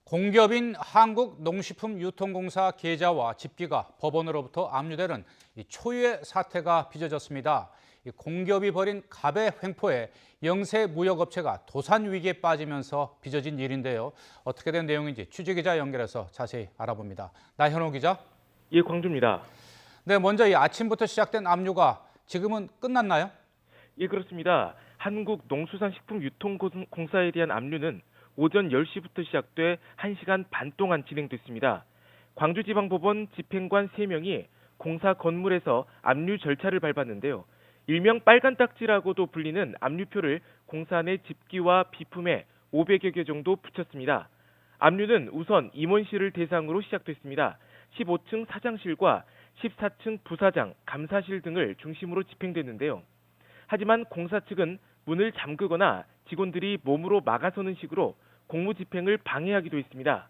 공기업인 한국농식품유통공사 계좌와 집기가 법원으로부터 압류되는 초유의 사태가 빚어졌습니다. 공기업이 벌인 갑의 횡포에 영세 무역업체가 도산 위기에 빠지면서 빚어진 일인데요. 어떻게 된 내용인지 취재기자 연결해서 자세히 알아봅니다. 나현호 기자. 예, 광주입니다. 네, 먼저 이 아침부터 시작된 압류가 지금은 끝났나요? 예, 그렇습니다. 한국농수산식품유통공사에 대한 압류는 오전 10시부터 시작돼 1시간 반 동안 진행됐습니다. 광주지방법원 집행관 3명이 공사 건물에서 압류 절차를 밟았는데요. 일명 빨간 딱지라고도 불리는 압류표를 공사 내 집기와 비품에 500여 개 정도 붙였습니다. 압류는 우선 임원실을 대상으로 시작됐습니다. 15층 사장실과 14층 부사장, 감사실 등을 중심으로 집행됐는데요. 하지만 공사 측은 문을 잠그거나 직원들이 몸으로 막아서는 식으로 공무집행을 방해하기도 했습니다.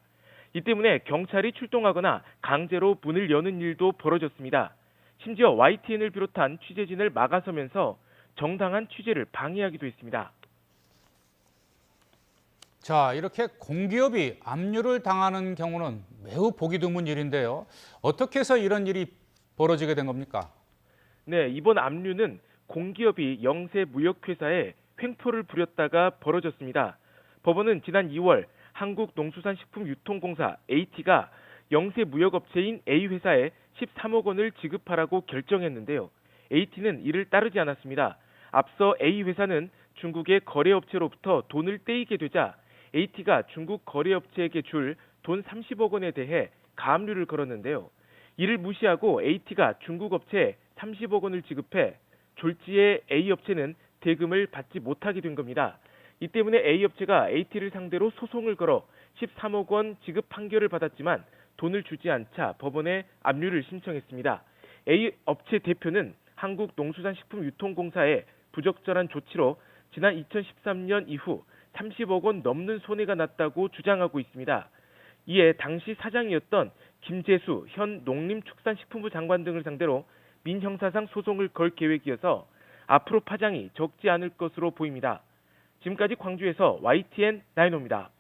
이 때문에 경찰이 출동하거나 강제로 문을 여는 일도 벌어졌습니다. 심지어 YTN을 비롯한 취재진을 막아서면서 정당한 취재를 방해하기도 했습니다. 자, 이렇게 공기업이 압류를 당하는 경우는 매우 보기 드문 일인데요. 어떻게 해서 이런 일이 벌어지게 된 겁니까? 네, 이번 압류는 공기업이 영세 무역회사에 횡포를 부렸다가 벌어졌습니다. 법원은 지난 2월 한국농수산식품유통공사 AT가 영세 무역업체인 A회사에 13억 원을 지급하라고 결정했는데요. AT는 이를 따르지 않았습니다. 앞서 A회사는 중국의 거래업체로부터 돈을 떼이게 되자 AT가 중국 거래업체에게 줄 돈 30억 원에 대해 가압류를 걸었는데요. 이를 무시하고 AT가 중국 업체에 30억 원을 지급해 졸지에 A업체는 대금을 받지 못하게 된 겁니다. 이 때문에 A업체가 AT를 상대로 소송을 걸어 13억 원 지급 판결을 받았지만 돈을 주지 않자 법원에 압류를 신청했습니다. A업체 대표는 한국농수산식품유통공사의 부적절한 조치로 지난 2013년 이후 30억 원 넘는 손해가 났다고 주장하고 있습니다. 이에 당시 사장이었던 김재수 현 농림축산식품부 장관 등을 상대로 민형사상 소송을 걸 계획이어서 앞으로 파장이 적지 않을 것으로 보입니다. 지금까지 광주에서 YTN 나인호입니다.